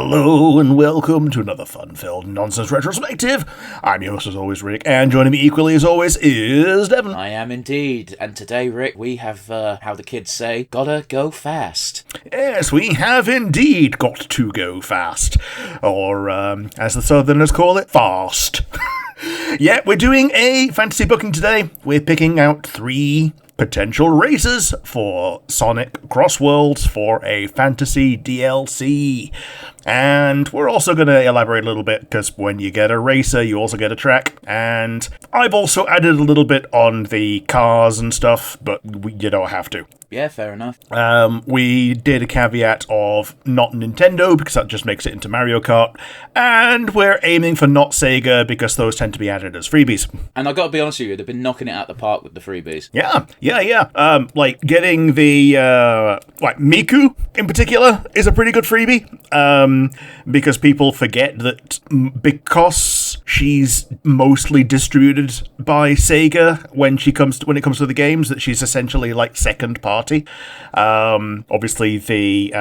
Hello and welcome to another fun-filled nonsense retrospective. I'm your host as always, Rick, and joining me equally as always is Devon. I am indeed, and today, Rick, we have, how the kids say, gotta go fast. Yes, we have indeed got to go fast. Or, as the Southerners call it, fast. Yeah, we're doing a fantasy booking today. We're picking out 3 potential races for Sonic Crossworlds for a fantasy DLC. And we're also going to elaborate a little bit, because when you get a racer, you also get a track. And I've also added a little bit on the cars and stuff, but you don't have to. Yeah, fair enough. We did a caveat of not Nintendo, because that just makes it into Mario Kart. And we're aiming for not Sega, because those tend to be added as freebies. And I got to be honest with you, they've been knocking it out the park with the freebies. Yeah. Like getting the Miku in particular is a pretty good freebie. Because people forget that because she's mostly distributed by Sega when it comes to the games, that she's essentially like second party. Obviously the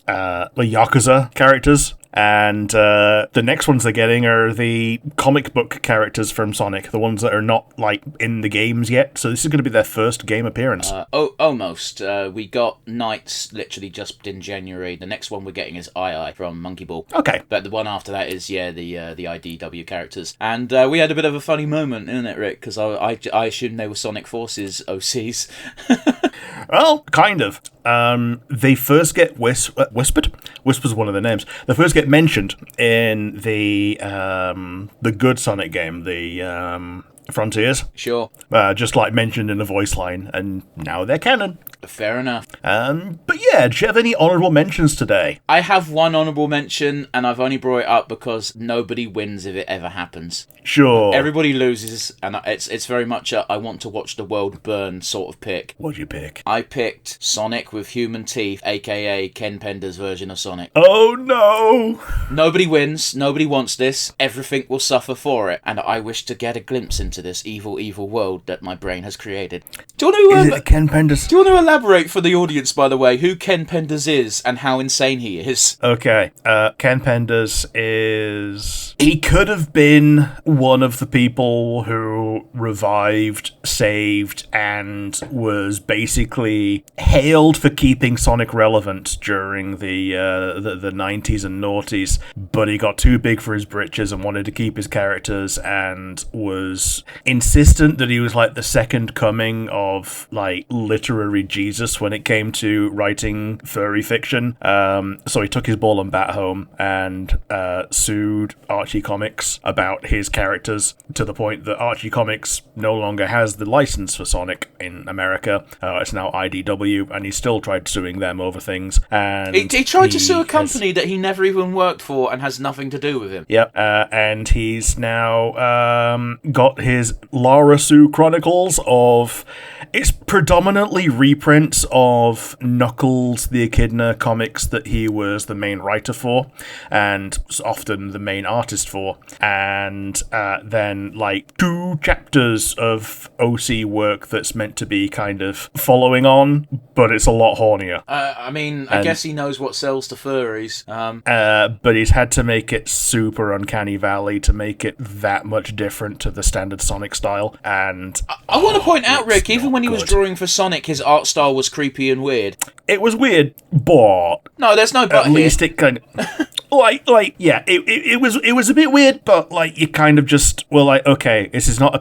Yakuza characters. And the next ones they're getting are the comic book characters from Sonic, the ones that are not like in the games yet. So this is going to be their first game appearance. Almost. We got Knights literally just in January. The next one we're getting is II from Monkey Ball. Okay. But the one after that is the IDW characters. And we had a bit of a funny moment, isn't it, Rick? Because I assumed they were Sonic Forces OCs. Well, kind of. They first get whispered. Whisper's one of the names. They first get mentioned in the good Sonic game, the Frontiers. Sure. Just like mentioned in a voice line, and now they're canon. Fair enough. But yeah, do you have any honourable mentions today? I have one honourable mention, and I've only brought it up because nobody wins if it ever happens. Sure. Everybody loses, and it's very much a I want to watch the world burn sort of pick. What'd you pick? I picked Sonic with human teeth, aka Ken Pender's version of Sonic. Oh no! Nobody wins, nobody wants this, everything will suffer for it, and I wish to get a glimpse into this evil, evil world that my brain has created. Do you want to, is it Ken Pender's? Do you want to elaborate for the audience, by the way, who Ken Penders is and how insane he is? Okay, Ken Penders is... He could have been one of the people who revived, saved, and was basically hailed for keeping Sonic relevant during the 90s and noughties, but he got too big for his britches and wanted to keep his characters and was insistent that he was like the second coming of like literary Jesus when it came to writing furry fiction. So he took his ball and bat home and sued Archie Comics about his characters, to the point that Archie Comics no longer has the license for Sonic in America. It's now IDW, and he still tried suing them over things. And he tried to sue a company that he never even worked for and has nothing to do with him. Yep, and he's now got his Lara Sue Chronicles of... It's predominantly reprints of Knuckles the Echidna comics that he was the main writer for, and often the main artist for, and then like 2 chapters of OC work that's meant to be kind of following on, but it's a lot hornier. I guess he knows what sells to furries. But he's had to make it super Uncanny Valley to make it that much different to the standard Sonic style, and... I want to point out, Rick, even when he was drawing for Sonic, his art style was creepy and weird. It was weird, but... No, there's no but at least it kind of... It was a bit weird, but like you kind of just were like, okay, this is not a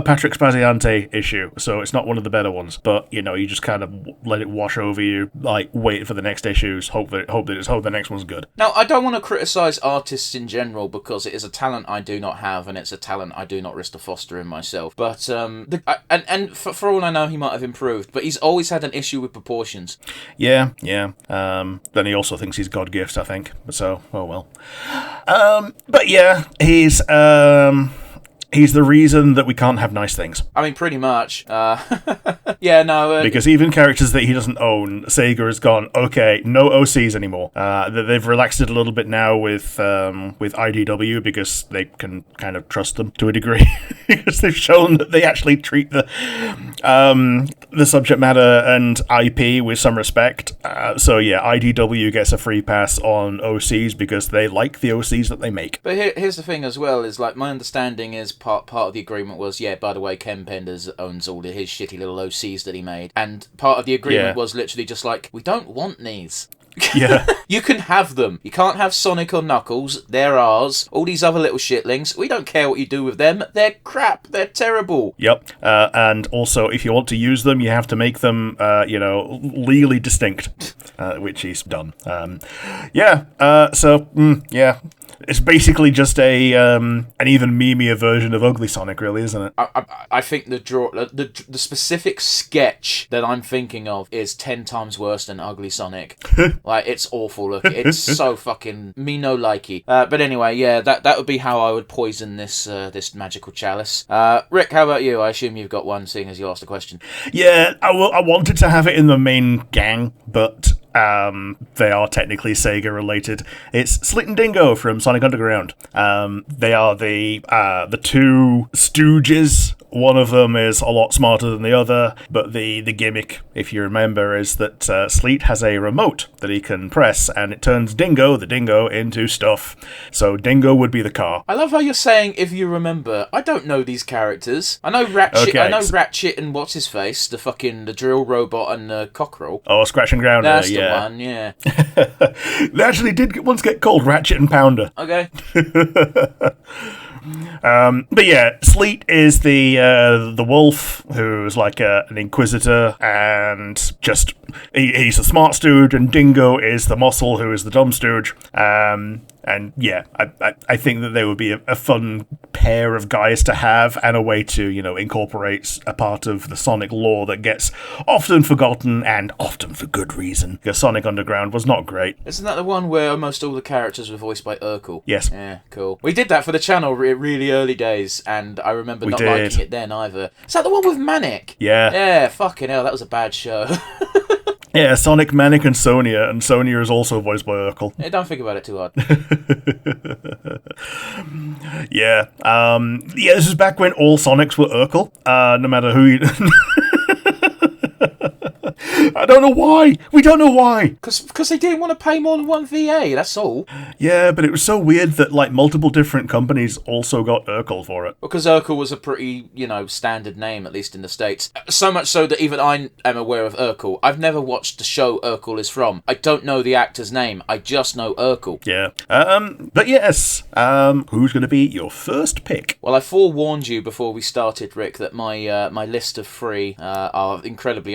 Patrick Spaziante issue, so it's not one of the better ones. But you know, you just kind of let it wash over you, like wait for the next issues, hope the next one's good. Now, I don't want to criticize artists in general because it is a talent I do not have, and it's a talent I do not risk to foster in myself. But for all I know, he might have improved, but he's always had an issue with proportions. Yeah. Then he also thinks he's God gift, I think. So. Oh well. But yeah, he's the reason that we can't have nice things. I mean, pretty much. Yeah, no. Because even characters that he doesn't own, Sega has gone, okay, no OCs anymore. They've relaxed it a little bit now with IDW because they can kind of trust them to a degree. Because they've shown that they actually treat the the subject matter and IP with some respect. So yeah, IDW gets a free pass on OCs because they like the OCs that they make. But here's the thing as well, is like my understanding is part of the agreement was, yeah, by the way, Ken Penders owns all of his shitty little OCs that he made. And part of the agreement was literally just like, we don't want these. Yeah. You can have them. You can't have Sonic or Knuckles. They're ours. All these other little shitlings, we don't care what you do with them. They're crap. They're terrible. Yep. And also, if you want to use them, you have to make them, legally distinct, which he's done. Yeah. It's basically just an even memeier version of Ugly Sonic, really, isn't it? I think the specific sketch that I'm thinking of is 10 times worse than Ugly Sonic. Like, it's awful looking. It's so fucking me no likey. But anyway, yeah, that would be how I would poison this magical chalice. Rick, how about you? I assume you've got one, seeing as you asked the question. Yeah, I wanted to have it in the main gang, but they are technically Sega related. It's Slit and Dingo from Sonic Underground. They are the two stooges. One of them is a lot smarter than the other, but the gimmick, if you remember, is that Sleet has a remote that he can press, and it turns the dingo, into stuff. So Dingo would be the car. I love how you're saying, if you remember. I don't know these characters. I know Ratchet. Okay, I know Ratchet and what's his face, the drill robot and the cockerel. Oh, Scratch and Grounder. That's the one, yeah. They actually did once get called Ratchet and Pounder. Okay. But yeah, Sleet is the wolf who's like an inquisitor, and just he's a smart stooge, and Dingo is the muscle who is the dumb stooge. And yeah, I think that they would be a fun pair of guys to have, and a way to, incorporate a part of the Sonic lore that gets often forgotten, and often for good reason, because Sonic Underground was not great. Isn't that the one where almost all the characters were voiced by Urkel? Yes. Yeah, cool. We did that for the channel really early days, and I remember not liking it then either. Is that the one with Manic? Yeah. Yeah, fucking hell, that was a bad show. Yeah, Sonic, Manic, and Sonia is also voiced by Urkel. Yeah, don't think about it too hard. Yeah. This is back when all Sonics were Urkel, no matter who you... I don't know why. We don't know why. Because they didn't want to pay more than one VA, that's all. Yeah, but it was so weird that multiple different companies also got Urkel for it. Because Urkel was a pretty, standard name, at least in the States. So much so that even I am aware of Urkel. I've never watched the show Urkel is from. I don't know the actor's name. I just know Urkel. Yeah. But yes, who's going to be your first pick? Well, I forewarned you before we started, Rick, that my list of three are incredibly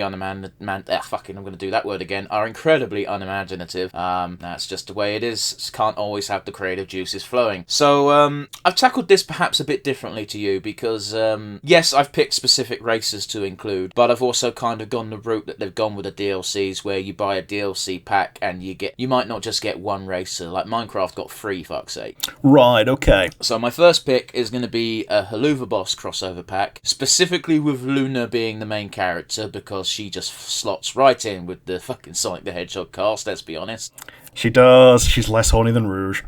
I'm going to do that word again, are incredibly unimaginative. That's just the way it is. Just can't always have the creative juices flowing. So, I've tackled this perhaps a bit differently to you, because, yes, I've picked specific races to include, but I've also kind of gone the route that they've gone with the DLCs, where you buy a DLC pack and you might not just get one racer, like Minecraft got 3, fuck's sake. Right, okay. So my first pick is going to be a Haluva Boss crossover pack, specifically with Luna being the main character, because she just slots right in with the fucking Sonic the Hedgehog cast, let's be honest. She does. She's less horny than Rouge.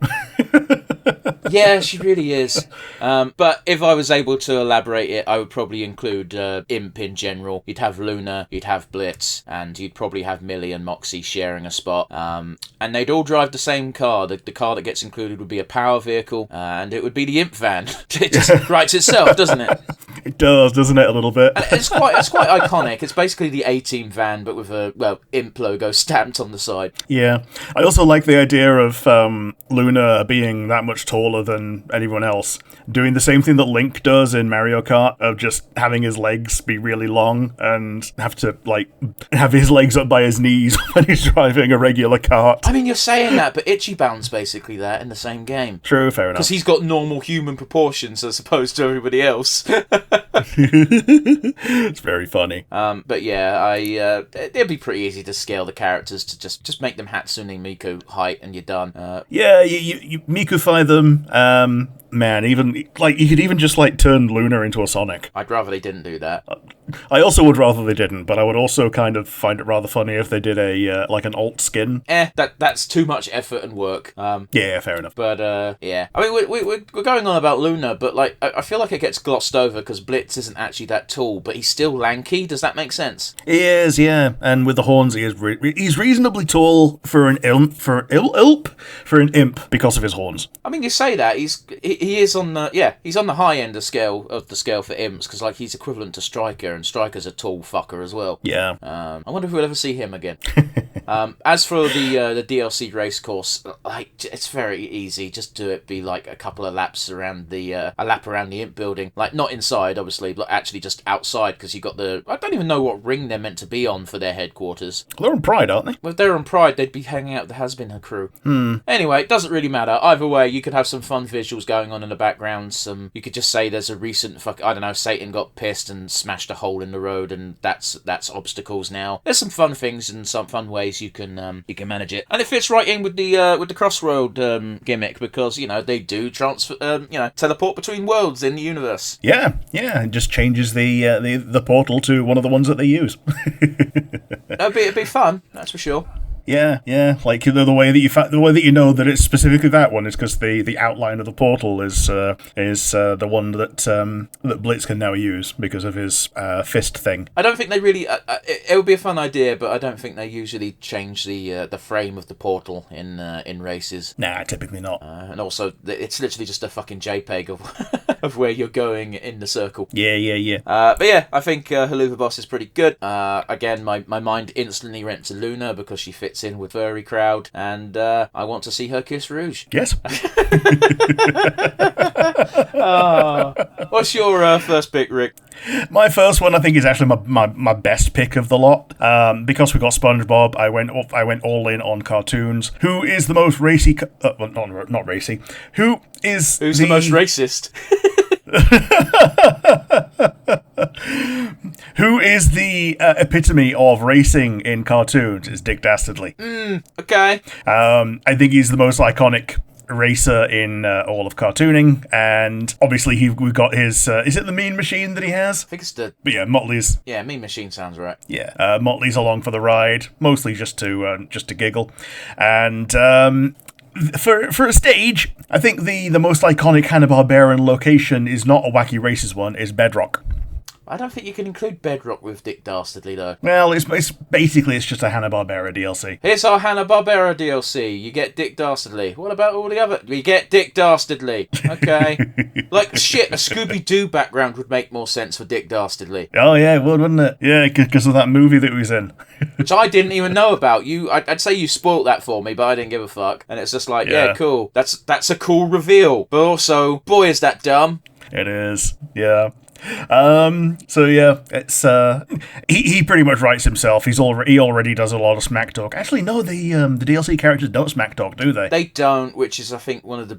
Yeah, she really is. But if I was able to elaborate it, I would probably include Imp in general. You'd have Luna, you'd have Blitz, and you'd probably have Millie and Moxie sharing a spot. And they'd all drive the same car. The car that gets included would be a power vehicle, and it would be the Imp van. It just writes itself, doesn't it? It does, doesn't it, a little bit? And it's quite iconic. It's basically the A-Team van, but with a, Imp logo stamped on the side. Yeah. I also like the idea of Luna being that much taller than anyone else, doing the same thing that Link does in Mario Kart, of just having his legs be really long and have to, have his legs up by his knees when he's driving a regular kart. I mean, you're saying that, but Ichiban's basically that in the same game. True, fair enough. Because he's got normal human proportions as opposed to everybody else. It's very funny. But yeah, it'd be pretty easy to scale the characters to just make them Hatsune Miku height and you're done. Yeah, you Miku-fy them, Man, even like you could even just like turn Luna into a Sonic. I'd rather they didn't do that. I also would rather they didn't, but I would also kind of find it rather funny if they did a like an alt skin. That's too much effort and work. Yeah, fair enough. But yeah, I mean we're going on about Luna, but like I feel like it gets glossed over because Blitz isn't actually that tall, but he's still lanky. Does that make sense? He is, yeah, and with the horns, he's reasonably tall for an imp because of his horns. I mean, you say that he is on the high end of the scale for imps because like he's equivalent to Striker, and Striker's a tall fucker as well. Yeah. I wonder if we'll ever see him again. As for the DLC race course, like it's very easy. Just do it. Be like a couple of laps around a lap around the imp building, like not inside obviously, but actually just outside because you got I don't even know what ring they're meant to be on for their headquarters. They're on Pride, aren't they? Well, if they're on Pride, they'd be hanging out with the Has-Been Her crew. Anyway, it doesn't really matter. Either way, you could have some fun visuals going on in the background. You could just say there's a recent I don't know, Satan got pissed and smashed a hole in the road, and that's obstacles now. There's some fun things and some fun ways you can manage it, and it fits right in with the Crossworld gimmick because they do transfer teleport between worlds in the universe. Yeah, it just changes the portal to one of the ones that they use. It'd be fun, that's for sure. Yeah. Like the way that you know that it's specifically that one is because the outline of the portal is the one that Blitz can now use because of his fist thing. I don't think they really. It would be a fun idea, but I don't think they usually change the frame of the portal in races. Nah, typically not. And also, it's literally just a fucking JPEG of where you're going in the circle. Yeah. But yeah, I think Haluva Boss is pretty good. Again, my mind instantly went to Luna because she fits in with Furry Crowd, and I want to see her kiss Rouge. Yes. What's your first pick, Rick? My first one, I think, is actually my best pick of the lot. Because we got SpongeBob, I went all in on cartoons. Who is the most racy? Not racy. Who's the most racist? Who is the epitome of racing in cartoons? Is Dick Dastardly. Okay. I think he's the most iconic racer in all of cartooning, and obviously we've got his is it the Mean Machine that he has? I think it's but yeah, Motley's. Yeah, Mean Machine sounds right. Yeah, Motley's along for the ride, mostly just to giggle, and for a stage, I think the most iconic Hanna-Barbera location is not a Wacky Races one, is Bedrock. I don't think you can include Bedrock with Dick Dastardly, though. Well, it's basically just a Hanna-Barbera DLC. Here's our Hanna-Barbera DLC. You get Dick Dastardly. What about all the other... We get Dick Dastardly. Okay. Like, shit, a Scooby-Doo background would make more sense for Dick Dastardly. Oh, yeah, it would, wouldn't it? Yeah, because of that movie that he was in. Which I didn't even know about. I'd say you spoilt that for me, but I didn't give a fuck. And it's just like, yeah cool. That's a cool reveal. But also, boy, is that dumb. It is, yeah. So yeah, it's he pretty much writes himself. He already does a lot of smack talk. Actually, no, the DLC characters don't smack talk, do they? They don't, which is I think one of the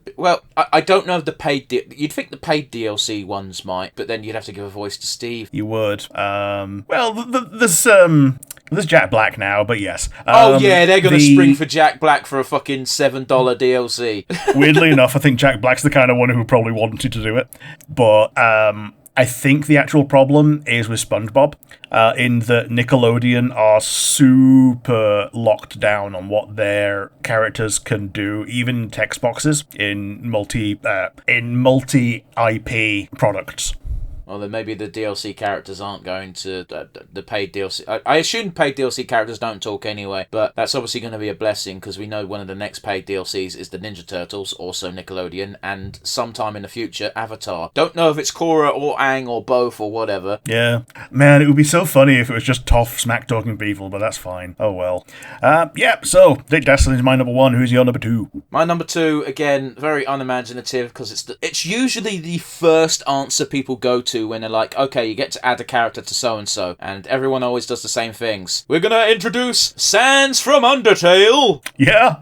I don't know if the paid you'd think the paid DLC ones might, but then you'd have to give a voice to Steve. You would. Well, there's Jack Black now, but yes. Oh yeah, they're gonna spring for Jack Black for a fucking $7 DLC. Weirdly enough, I think Jack Black's the kind of one who probably wanted to do it, but I think the actual problem is with SpongeBob, in that Nickelodeon are super locked down on what their characters can do, even text boxes in multi IP products. Well, then maybe the DLC characters aren't going to the paid DLC. I assume paid DLC characters don't talk anyway, but that's obviously going to be a blessing because we know one of the next paid DLCs is the Ninja Turtles, also Nickelodeon, and sometime in the future, Avatar. Don't know if it's Korra or Aang or both or whatever. Yeah. Man, it would be so funny if it was just Toph smack-talking people, but that's fine. Oh well. So Dick Dastardly's my number one. Who's your number two? My number two, again, very unimaginative because it's usually the first answer people go to when they're like, okay, you get to add a character to so-and-so, and everyone always does the same things. We're gonna introduce Sans from Undertale! Yeah.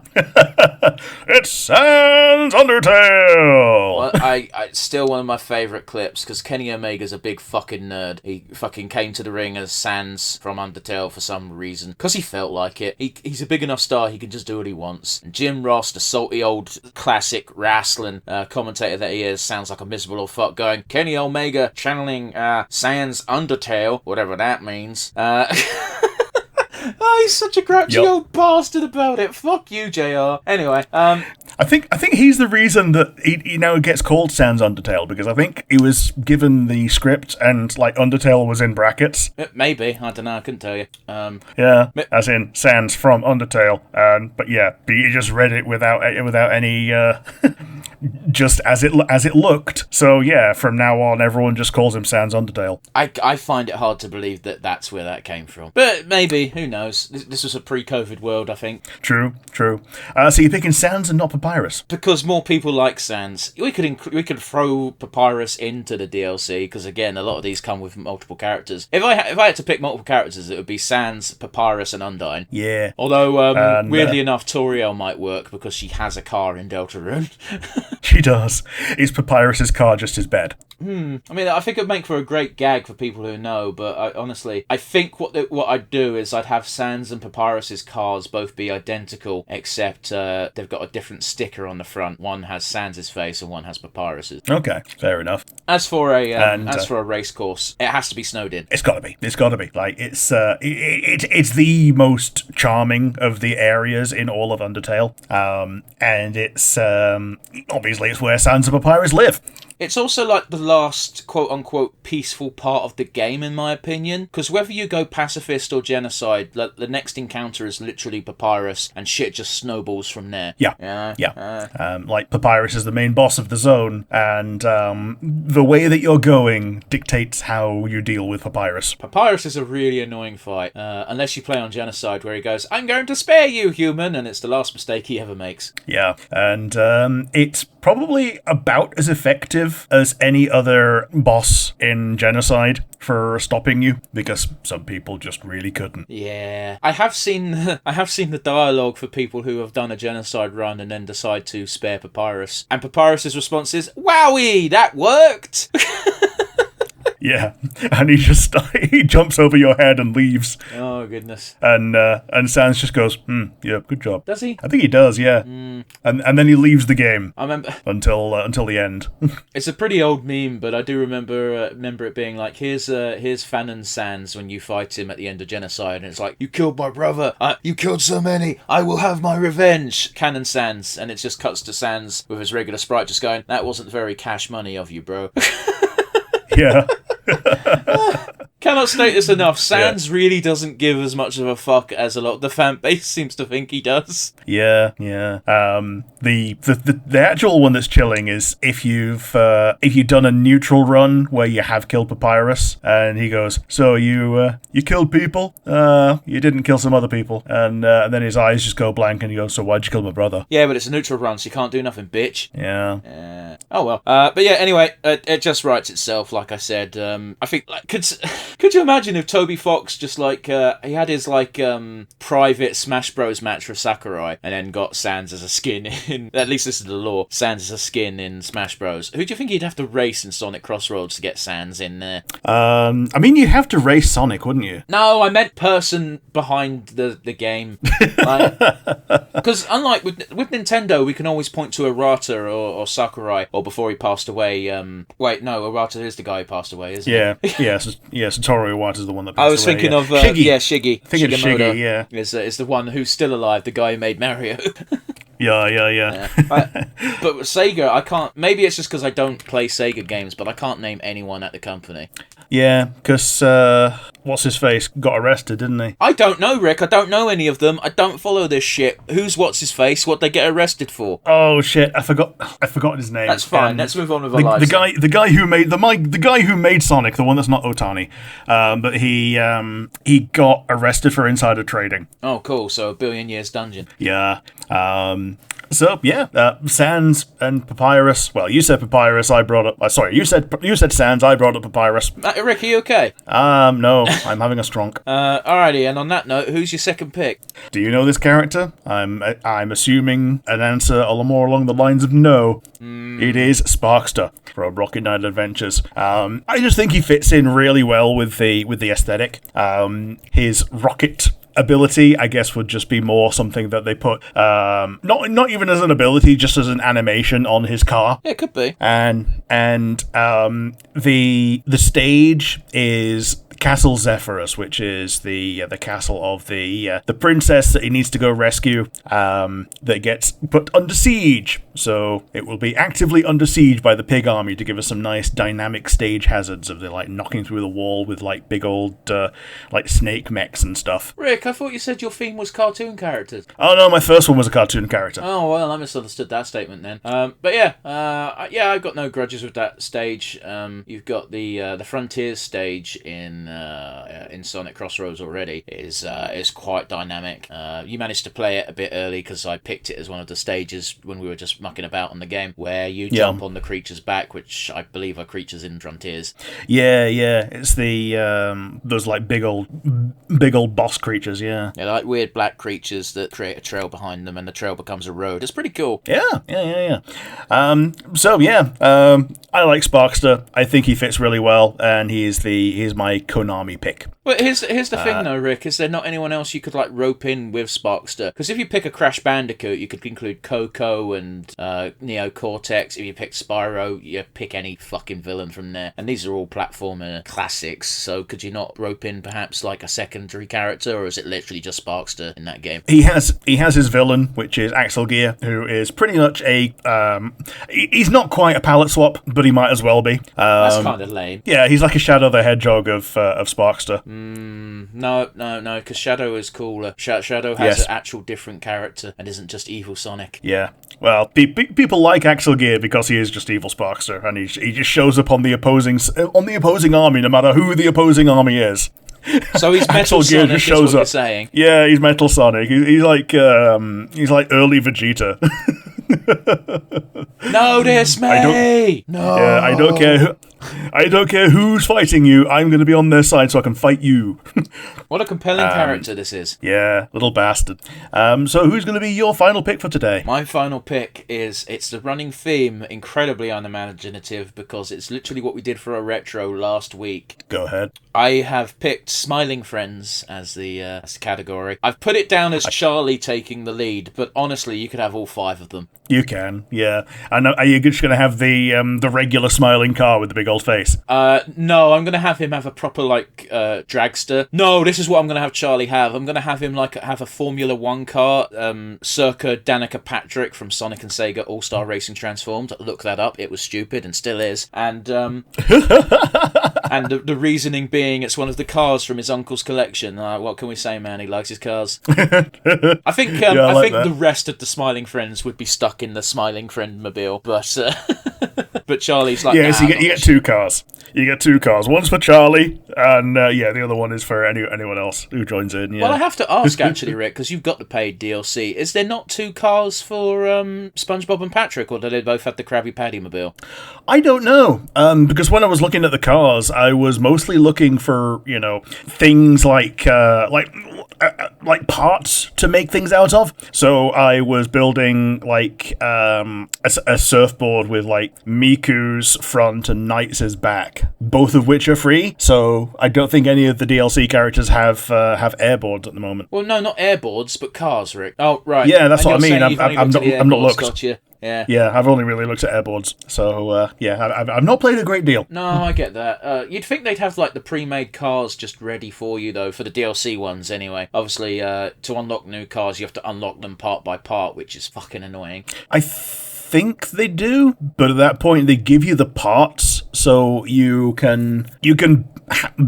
It's Sans Undertale! Well, I still one of my favourite clips, because Kenny Omega's a big fucking nerd. He fucking came to the ring as Sans from Undertale for some reason, because he felt like it. He's a big enough star, he can just do what he wants. And Jim Ross, the salty old classic wrestling commentator that he is, sounds like a miserable old fuck going, Kenny Omega channeling Sans Undertale, whatever that means. Oh, he's such a grouchy old bastard about it. Fuck you, JR. Anyway, I think he's the reason that he now gets called Sans Undertale, because I think he was given the script and like Undertale was in brackets. Maybe, I don't know, I couldn't tell you. Yeah, as in Sans from Undertale. But he just read it without any just as it looked. So yeah, from now on everyone just calls him Sans Undertale. I find it hard to believe that that's where that came from, but maybe, who knows? This was a pre-COVID world, I think. True. So you're picking Sans and not Papyrus? Because more people like Sans. We could throw Papyrus into the DLC, because again, a lot of these come with multiple characters. If I had to pick multiple characters, it would be Sans, Papyrus, and Undyne. Yeah. Although, weirdly enough, Toriel might work because she has a car in Deltarune. She does. Is Papyrus's car just his bed? I mean, I think it'd make for a great gag for people who know, but honestly, I think what I'd do is I'd have Sans and Papyrus's cars both be identical, except they've got a different sticker on the front. One has Sans's face and one has Papyrus's. Okay, fair enough. As for a race course, it has to be snowed in. It's got to be. Like it's the most charming of the areas in all of Undertale. And it's obviously it's where Sans and Papyrus live. It's also like the last quote-unquote peaceful part of the game, in my opinion, because whether you go pacifist or genocide, the next encounter is literally Papyrus, and shit just snowballs from there. Yeah. Like Papyrus is the main boss of the zone, and the way that you're going dictates how you deal with Papyrus. Papyrus is a really annoying fight, unless you play on genocide, where he goes, I'm going to spare you, human, and it's the last mistake he ever makes. Yeah, and it's probably about as effective as any other boss in Genocide for stopping you, because some people just really couldn't. Yeah, I have seen the dialogue for people who have done a Genocide run and then decide to spare Papyrus, and Papyrus's response is, "Wowie, that worked." Yeah, and he jumps over your head and leaves. Oh goodness! And Sans just goes, yeah, good job. Does he? I think he does, yeah. And then he leaves the game. I remember until the end. It's a pretty old meme, but I do remember it being like, here's Fanon Sans when you fight him at the end of Genocide, and it's like, you killed my brother, you killed so many, I will have my revenge, Canon Sans, and it just cuts to Sans with his regular sprite just going, that wasn't very cash money of you, bro. Yeah. Cannot state this enough. Sans really doesn't give as much of a fuck as a lot of the fan base seems to think he does. Yeah. The actual one that's chilling is if you've done a neutral run where you have killed Papyrus, and he goes, so you killed people? You didn't kill some other people, and then his eyes just go blank, and he goes, so why'd you kill my brother? Yeah, but it's a neutral run, so you can't do nothing, bitch. Yeah. Oh well. But yeah. Anyway, it just writes itself. Like I said, I think could you imagine if Toby Fox just like he had his like private Smash Bros match for Sakurai and then got Sans as a skin in, at least this is the lore, Sans as a skin in Smash Bros. Who do you think he'd have to race in Sonic Crossroads to get Sans in there? I mean, you'd have to race Sonic, wouldn't you? No, I meant person behind the game. Because unlike with Nintendo, we can always point to Arata or Sakurai, or before he passed away. Wait, no, Arata is the guy who passed away, isn't he? Yeah. Satoru Iwata's the one that passed away. I was thinking of Shiggy. Shiggy. I think it's Shiggy, yeah. Is the one who's still alive, the guy who made Mario. Yeah. But with Sega, I can't. Maybe it's just because I don't play Sega games, but I can't name anyone at the company. Yeah, because what's his face got arrested, didn't he? I don't know, Rick. I don't know any of them. I don't follow this shit. Who's what's his face? What they get arrested for? Oh shit! I forgot his name. That's fine. Let's move on with our lives. The guy who made Sonic, the one that's not Otani, but he got arrested for insider trading. Oh, cool. So a billion years dungeon. Yeah. Sans and Papyrus. Well, you said Papyrus. I brought up. Sorry, you said Sans. I brought up Papyrus. Rick, are you okay? No, I'm having a stronk. Alrighty. And on that note, who's your second pick? Do you know this character? I'm assuming an answer a lot more along the lines of no. It is Sparkster from Rocket Knight Adventures. I just think he fits in really well with the aesthetic. His rocket ability, I guess, would just be more something that they put not even as an ability, just as an animation on his car. Yeah, it could be. And the stage is Castle Zephyrus, which is the castle of the princess that he needs to go rescue, that gets put under siege. So it will be actively under siege by the pig army to give us some nice dynamic stage hazards of the knocking through the wall with big old snake mechs and stuff. Rick, I thought you said your theme was cartoon characters. Oh no, my first one was a cartoon character. Oh well, I misunderstood that statement then. But yeah, I've got no grudges with that stage. You've got the Frontiers stage in Sonic Crossroads already. Is quite dynamic. You managed to play it a bit early because I picked it as one of the stages when we were just mucking about on the game, where you jump on the creature's back, which I believe are creatures in Frontiers. Yeah, it's the those big old boss creatures. Yeah, like weird black creatures that create a trail behind them, and the trail becomes a road. It's pretty cool. Yeah. I like Sparkster. I think he fits really well, and he's my Konami pick. But here's the thing though, Rick, is there not anyone else you could rope in with Sparkster? Because if you pick a Crash Bandicoot, you could include Coco and Neo Cortex. If you pick Spyro, you pick any fucking villain from there. And these are all platformer classics, so could you not rope in perhaps a secondary character, or is it literally just Sparkster in that game? He has his villain, which is Axel Gear, who is pretty much he's not quite a palette swap, but he might as well be. That's kind of lame. Yeah, he's like a Shadow the Hedgehog of Sparkster. No, because Shadow is cooler. Shadow has an actual different character and isn't just evil Sonic. Yeah. Well, people like Axel Gear because he is just evil Sparkster, and he just shows up on the opposing army, no matter who the opposing army is. So he's Metal Sonic, just shows up. You're saying. Yeah, he's Metal Sonic. He's like early Vegeta. No, dismay! No. Yeah, I don't care who's fighting you. I'm going to be on their side so I can fight you. What a compelling character this is. Yeah, little bastard. So who's going to be your final pick for today? My final pick it's the running theme, incredibly unimaginative, because it's literally what we did for a retro last week. Go ahead. I have picked Smiling Friends as the category. I've put it down as Charlie taking the lead, but honestly, you could have all 5 of them. You can, yeah. And are you just going to have the regular smiling car with the big old face? No, I'm going to have him have a proper dragster. No, this is what I'm going to have Charlie have. I'm going to have him have a Formula 1 car, circa Danica Patrick from Sonic and Sega All-Star Racing Transformed. Look that up. It was stupid and still is. And and the reasoning being it's one of the cars from his uncle's collection. What can we say, man? He likes his cars. I think the rest of the Smiling Friends would be stuck in the Smiling Friend mobile, but but Charlie's like, yeah. So you get 2 cars. You get 2 cars. One's for Charlie, and the other one is for anyone else who joins in. Yeah. Well, I have to ask actually, Rick, because you've got the paid DLC. Is there not 2 cars for SpongeBob and Patrick, or do they both have the Krabby Patty mobile? I don't know, because when I was looking at the cars, I was mostly looking for things like parts to make things out of. So I was building a surfboard with Miku's front and Knights' back, both of which are free. So I don't think any of the DLC characters have airboards at the moment. Well, no, not airboards, but cars, Rick. Oh, right. Yeah, that's what I mean. I'm not looked. Gotcha. Yeah. Yeah, I've only really looked at airboards, so I've not played a great deal. No, I get that. You'd think they'd have the pre-made cars just ready for you though, for the DLC ones anyway. Obviously, to unlock new cars, you have to unlock them part by part, which is fucking annoying. I think they do, but at that point they give you the parts so you can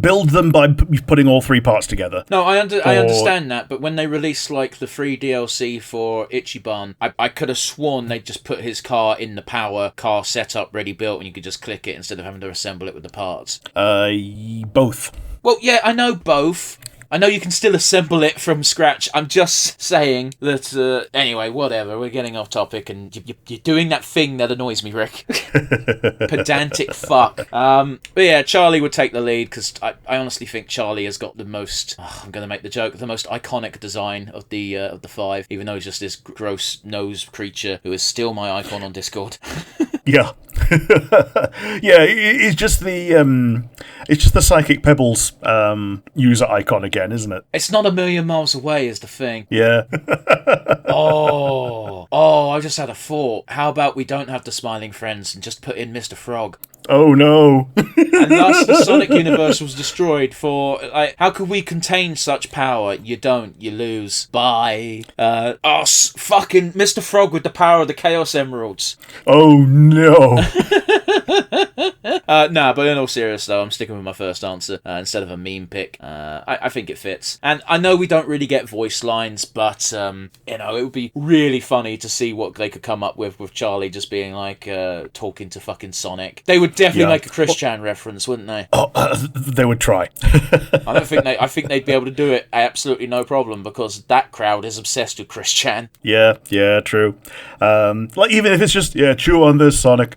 build them by putting all 3 parts together. No, I understand that, but when they released like the free DLC for Ichiban, I could have sworn they just put his car in the power car setup ready built, and you could just click it instead of having to assemble it with the parts. Both. Well, yeah, I know both. I know you can still assemble it from scratch. I'm just saying that, anyway, whatever. We're getting off topic, and you're doing that thing that annoys me, Rick. Pedantic fuck. But yeah, Charlie would take the lead, because I honestly think Charlie has got the most, I'm going to make the joke, the most iconic design of the 5, even though he's just this gross nose creature who is still my icon on Discord. Yeah. Yeah, it's just the Psychic Pebbles user icon again, isn't it? It's not a million miles away is the thing. Yeah. I just had a thought. How about we don't have the Smiling Friends and just put in Mr. Frog? Oh no. And thus the Sonic universe was destroyed for, like, how could we contain such power? You don't, you lose. Bye. Us, fucking Mr. Frog with the power of the Chaos Emeralds. Oh no. Nah, but in all seriousness though, I'm sticking with my first answer instead of a meme pick. I think it fits. And I know we don't really get voice lines, but, it would be really funny to see what they could come up with Charlie just being like, talking to fucking Sonic. They would definitely make a Chris Chan reference, wouldn't they? They would try. I think they'd be able to do it absolutely no problem, because that crowd is obsessed with Chris Chan. Yeah, true. Like, even if it's just, chew on this, Sonic.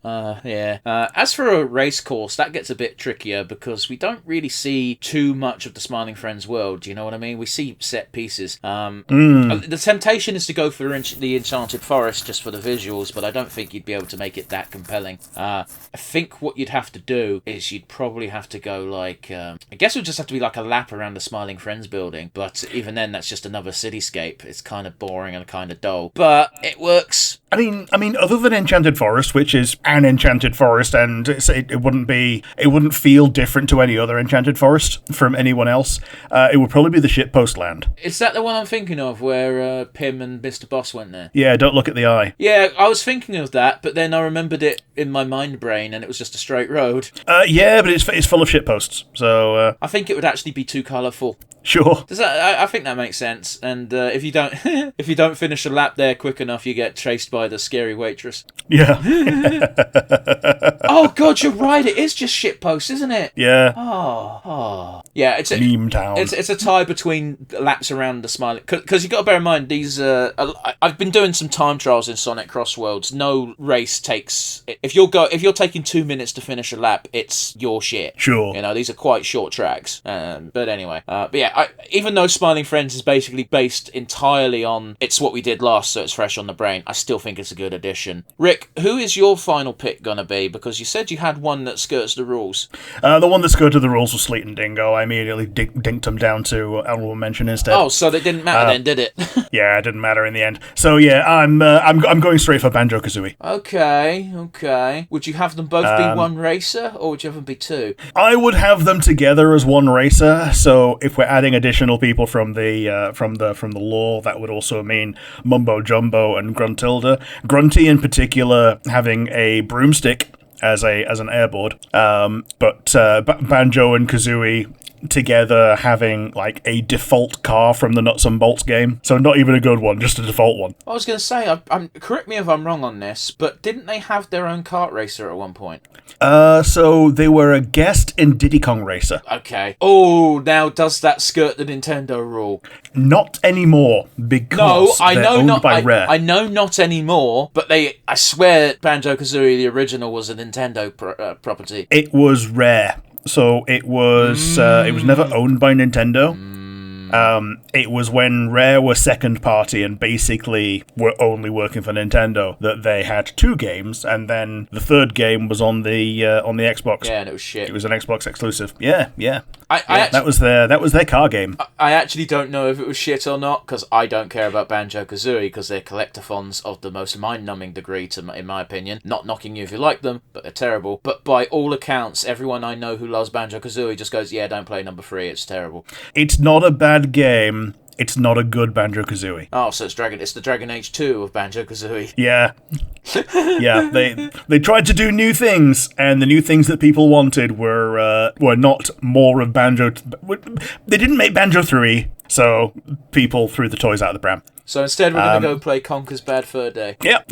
As for a race course, that gets a bit trickier because we don't really see too much of the Smiling Friends world. Do you know what I mean? We see set pieces. The temptation is to go for the Enchanted Forest just for the visuals, but I don't think you'd be able to make it that compelling. I think what you'd have to do is you'd probably have to go like, I guess it would just have to be like a lap around the Smiling Friends building, but even then that's just another cityscape. It's kind of boring and kind of dull, but it works. I mean, other than Enchanted Forest, which is an Enchanted Forest, and it wouldn't feel different to any other Enchanted Forest from anyone else. It would probably be the Shitpost Land. Is that the one I'm thinking of, where Pim and Mr. Boss went there? Yeah, don't look at the eye. Yeah, I was thinking of that, but then I remembered it in my mind brain, and it was just a straight road. Yeah, but it's full of shitposts, so. I think it would actually be too colourful. Sure. I think that makes sense. And if you don't finish a lap there quick enough, you get chased by the scary waitress. Yeah. Oh God, you're right. It is just shitpost, isn't it? Yeah. Oh. Yeah, it's a meme town. It's a tie between laps around the Smiling. Because you got to bear in mind these. I've been doing some time trials in Sonic Crossworlds. No race takes. If you're taking 2 minutes to finish a lap, it's your shit. Sure. These are quite short tracks. But anyway. But yeah. Even though Smiling Friends is basically based entirely on it's what we did last, so it's fresh on the brain, I still think it's a good addition. Rick, who is your final pick gonna be? Because you said you had one that skirts the rules. The one that skirted the rules was Sleet and Dingo. I immediately dinked him down to honorable mention instead. Oh, so that didn't matter then, did it? Yeah, it didn't matter in the end. So yeah, I'm going straight for Banjo-Kazooie. Okay. Would you have them both be one racer, or would you have them be two? I would have them together as one racer. So if we're adding additional people from the lore, that would also mean Mumbo Jumbo and Gruntilda. Grunty in particular having a broomstick as an airboard, but Banjo and Kazooie together having like a default car from the Nuts and Bolts game. So not even a good one, just a default one. I was going to say, correct me if I'm wrong on this, but didn't they have their own kart racer at one point? So they were a guest in Diddy Kong Racer. Okay. Oh, now does that skirt the Nintendo rule? Not anymore, because they're owned by Rare. I know not anymore, but I swear Banjo-Kazooie, the original, was a Nintendo property. It was Rare. So it was never owned by Nintendo. It was when Rare were second party and basically were only working for Nintendo that they had two games, and then the third game was on the Xbox. Yeah, and it was shit. It was an Xbox exclusive. Yeah. Actually, that was their car game. I actually don't know if it was shit or not, because I don't care about Banjo-Kazooie, because they're collectathons of the most mind-numbing degree, in my opinion. Not knocking you if you like them, but they're terrible. But by all accounts, everyone I know who loves Banjo-Kazooie just goes, yeah, don't play number 3, it's terrible. It's not a bad game. it's not a good Banjo-Kazooie. Oh, so it's the Dragon Age 2 of Banjo-Kazooie. Yeah. Yeah, they tried to do new things, and the new things that people wanted were not more of Banjo. They didn't make Banjo 3, so people threw the toys out of the pram. So instead, we're going to go play Conker's Bad Fur Day. Yep.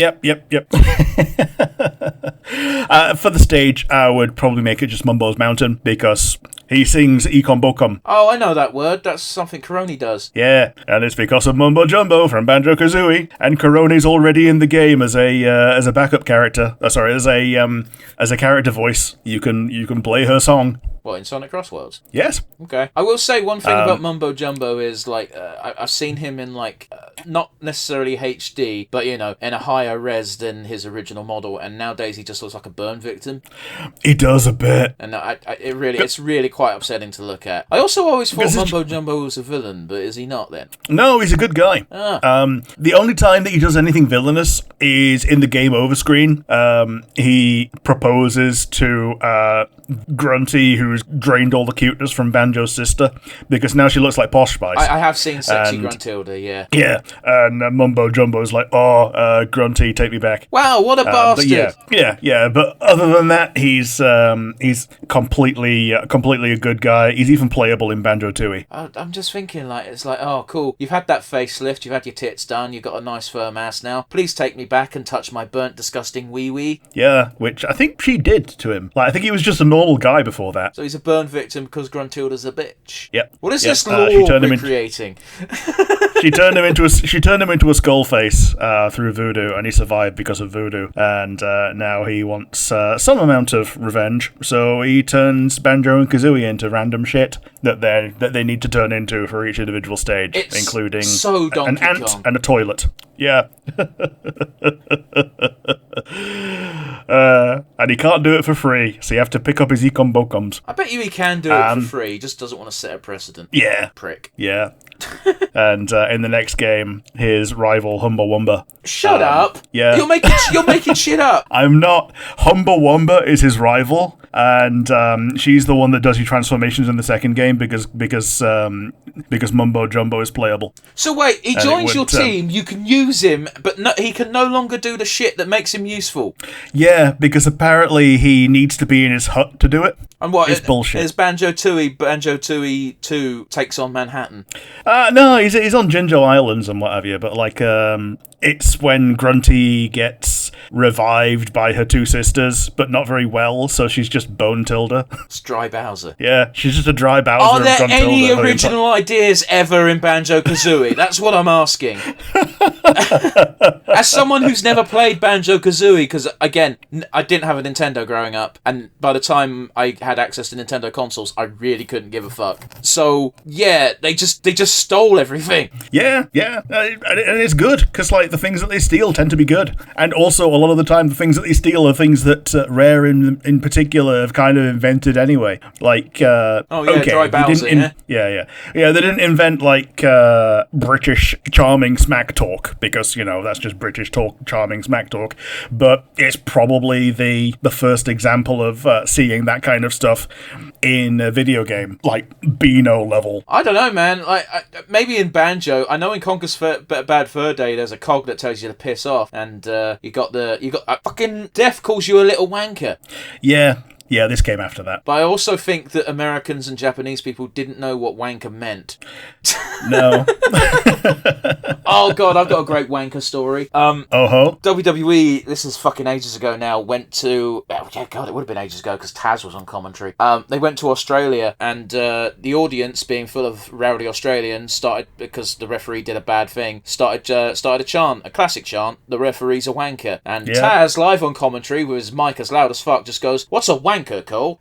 For the stage, I would probably make it just Mumbo's Mountain, because he sings Econ Bokum. Oh, I know that word. That's something Coroni does. Yeah, and it's because of Mumbo Jumbo from Banjo-Kazooie, and Coroni's already in the game as a backup character. As a character voice. You can play her song. What, in Sonic Crossworlds? Yes. Okay. I will say one thing about Mumbo Jumbo is, like, I've seen him in, like, not necessarily HD, but, in a higher res than his original model, and nowadays he just looks like a burn victim. He does a bit. And it's really quite upsetting to look at. I also always thought Mumbo Jumbo was a villain, but is he not then? No, he's a good guy. The only time that he does anything villainous is in the game over screen. He proposes to Grunty, who's drained all the cuteness from Banjo's sister, because now she looks like Posh Spice. I have seen Sexy Gruntilda, yeah. Yeah, and Mumbo Jumbo's like, Grunty, take me back. Wow, what a bastard! Yeah, but other than that, he's completely a good guy. He's even playable in Banjo-Tooie. I'm just thinking, like, it's like, oh, cool, you've had that facelift, you've had your tits done, you've got a nice firm ass now, please take me back and touch my burnt, disgusting wee-wee. Yeah, which I think she did to him. Like, I think he was just a normal guy before that. So he's a burn victim because Gruntilda's a bitch. Yep. What is this lore we're creating? She turned him into a skull face through voodoo, and he survived because of voodoo. And now he wants some amount of revenge, so he turns Banjo and Kazooie into random shit that they need to turn into for each individual stage, including so an ant and a toilet. Yeah. And he can't do it for free, so you have to pick up his Econ Bokums. I bet you he can do it for free, he just doesn't want to set a precedent. Yeah. Prick. Yeah. And in the next game, his rival Humbawamba. Shut up! Yeah. You're making shit up! I'm not. Humbawamba is his rival, and she's the one that does your transformations in the second game because Mumbo Jumbo is playable. So wait, he joins your team, you can use him, but he can no longer do the shit that makes him useful. Yeah, because apparently he needs to be in his hut to do it. And what? It's bullshit. Is Banjo-Tooie 2 takes on Manhattan? No, he's on Jinjo Islands and what have you, but like it's when Grunty gets revived by her two sisters, but not very well, so she's just Bone Tilda. It's Dry Bowser. Yeah, she's just a Dry Bowser. Are there any original ideas ever in Banjo-Kazooie? That's what I'm asking. As someone who's never played Banjo-Kazooie, because again, I didn't have a Nintendo growing up, and by the time I had access to Nintendo consoles, I really couldn't give a fuck. So yeah, they just stole everything. Yeah, and it's good because like the things that they steal tend to be good, and also a lot of the time the things that they steal are things that Rare in particular have kind of invented anyway. Like Dry Bowser. Yeah. They didn't invent like British charming smack talk because that's just British talk, charming smack talk, but it's probably the first example of seeing that kind of stuff in a video game, like Beano level. I don't know, man. Like maybe in Banjo, I know in Conker's Bad Fur Day, there's a cog that tells you to piss off, and you got fucking Death calls you a little wanker. Yeah, this came after that. But I also think that Americans and Japanese people didn't know what wanker meant. No. Oh god, I've got a great wanker story. WWE, this is fucking ages ago now, went to... Oh, yeah, god, it would have been ages ago because Taz was on commentary. They went to Australia, and the audience, being full of rowdy Australians, started, because the referee did a bad thing, started a chant, a classic chant, "The referee's a wanker." And Taz, live on commentary, with his mic as loud as fuck, just goes, "What's a wanker, Cole?"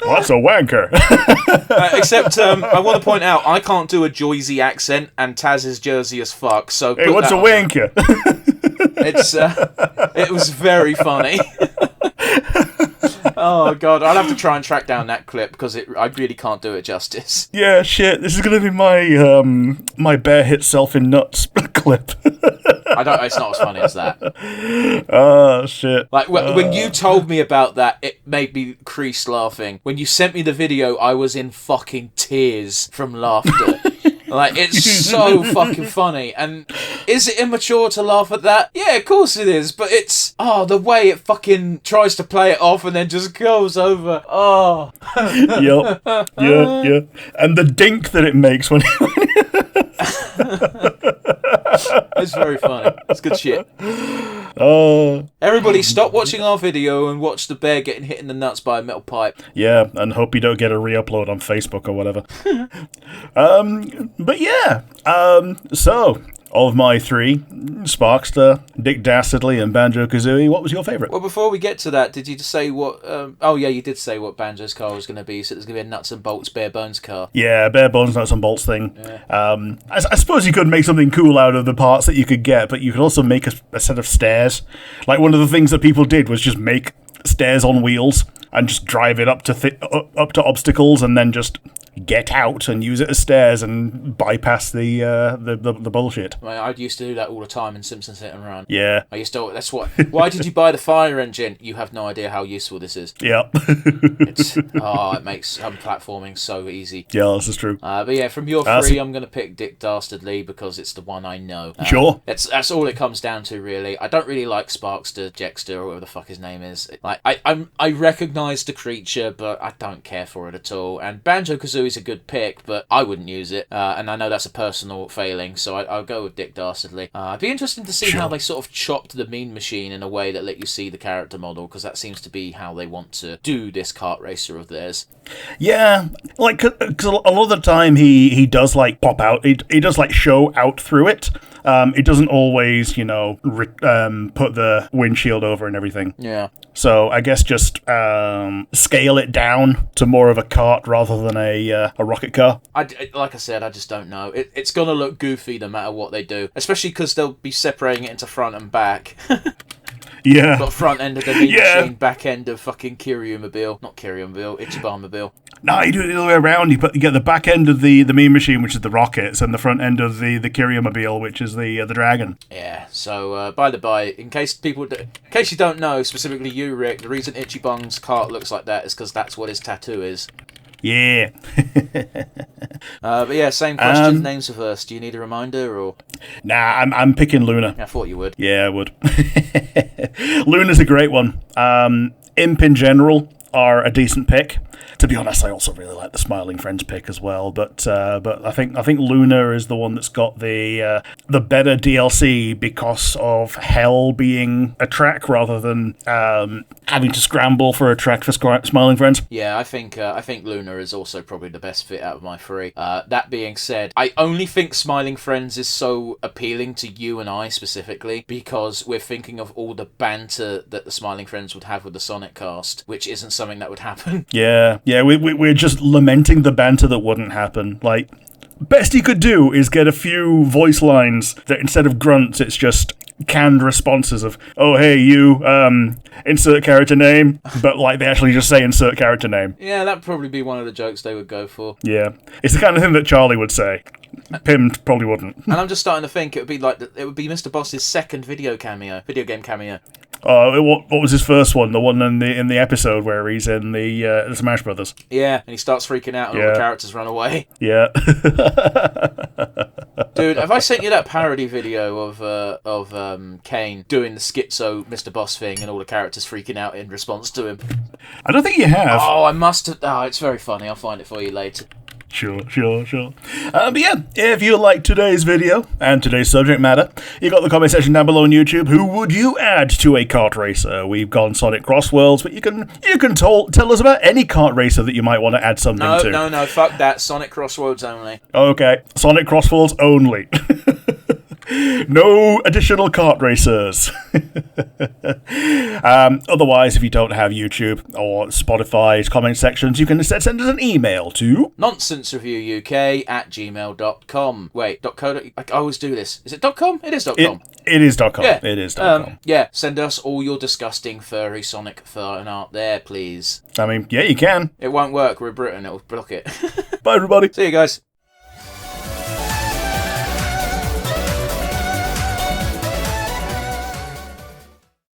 What's a wanker? Except I want to point out I can't do a Jersey accent, and Taz is Jersey as fuck. So hey, what's a wanker? It was very funny. Oh god, I'll have to try and track down that clip because I really can't do it justice. Yeah, shit. This is gonna be my my bear hit self in nuts clip. It's not as funny as that. Oh shit! Like when you told me about that, it made me crease laughing. When you sent me the video, I was in fucking tears from laughter. Like, it's so fucking funny. And is it immature to laugh at that? Yeah, of course it is. But it's, the way it fucking tries to play it off and then just goes over. Oh. Yep. Yeah. And the dink that it makes when It's very funny. It's good shit. Oh. Everybody stop watching our video and watch the bear getting hit in the nuts by a metal pipe. Yeah, and hope you don't get a re-upload on Facebook or whatever. But yeah. So of my three, Sparkster, Dick Dastardly, and Banjo-Kazooie, what was your favourite? Well, before we get to that, did you just say what... you did say what Banjo's car was going to be. So there's going to be a nuts and bolts bare bones car. Yeah, bare bones, nuts and bolts thing. Yeah. I suppose you could make something cool out of the parts that you could get, but you could also make a set of stairs. Like, one of the things that people did was just make stairs on wheels and just drive it up to obstacles and then just get out and use it as stairs and bypass the bullshit. Well, I used to do that all the time in Simpsons Hit and Run. Yeah. I used to. That's what. Why did you buy the fire engine? You have no idea how useful this is. Yep. It makes platforming so easy. Yeah, this is true. But yeah, from your three, I'm going to pick Dick Dastardly because it's the one I know. Sure. That's all it comes down to, really. I don't really like Sparkster, Jexter, or whatever the fuck his name is. Like, I recognise the creature, but I don't care for it at all. And Banjo-Kazooie's a good pick, but I wouldn't use it. And I know that's a personal failing, so I'll go with Dick Dastardly. It'd be interesting to see how they sort of chopped the Mean Machine in a way that let you see the character model, because that seems to be how they want to do this kart racer of theirs. Yeah, like, because a lot of the time he does, like, pop out. He does, like, show out through it. It doesn't always, put the windshield over and everything. Yeah. So I guess just scale it down to more of a kart rather than a rocket car. Like I said, I just don't know. It's going to look goofy no matter what they do, especially because they'll be separating it into front and back. Yeah. Got front end of the Mean Machine, back end of fucking Kiryumobile. Not Kiryumobile, Ichibanmobile. No, you do it the other way around. You get the back end of the Mean Machine, which is the rockets, and the front end of the Kiryumobile, which is the dragon. Yeah. So by the by, in case you don't know, specifically you, Rick, the reason Ichiban's kart looks like that is because that's what his tattoo is. Yeah. But yeah, same question. Names first. Do you need a reminder or? Nah, I'm picking Luna. I thought you would. Yeah, I would. Luna's a great one. Imp in general are a decent pick. To be honest, I also really like the Smiling Friends pick as well, but I think Luna is the one that's got the better DLC because of Hell being a track rather than having to scramble for a track for Smiling Friends. Yeah, I think Luna is also probably the best fit out of my three. That being said, I only think Smiling Friends is so appealing to you and I specifically because we're thinking of all the banter that the Smiling Friends would have with the Sonic cast, which isn't something that would happen. Yeah, we're just lamenting the banter that wouldn't happen. Like, best he could do is get a few voice lines that instead of grunts, it's just canned responses of, oh, hey, you, insert character name, but, like, they actually just say insert character name. Yeah, that'd probably be one of the jokes they would go for. Yeah. It's the kind of thing that Charlie would say. Pim probably wouldn't. And I'm just starting to think it would be Mr. Boss's second video game cameo. What was his first one? The one in the episode where he's in the Smash Brothers. Yeah, and he starts freaking out and all the characters run away. Yeah. Dude, have I sent you that parody video of Kane doing the schizo Mr. Boss thing and all the characters freaking out in response to him? I don't think you have. Oh, I must have. Oh, it's very funny. I'll find it for you later. Sure. But yeah, if you like today's video and today's subject matter, you got the comment section down below on YouTube. Who would you add to a kart racer? We've gone Sonic Crossworlds, but you can tell us about any kart racer that you might want to add something to. No, fuck that. Sonic Crossworlds only. Okay, Sonic Crossworlds only. No additional kart racers. Otherwise, if you don't have YouTube or Spotify's comment sections, you can instead send us an email to nonsensereviewuk@gmail.com. Wait, .co. I always do this. Is it .com? It is .com. It is .com. Yeah. It is .com. Yeah, send us all your disgusting furry Sonic fan art there, please. I mean, yeah, you can. It won't work. We're in Britain. It'll block it. Bye, everybody. See you guys.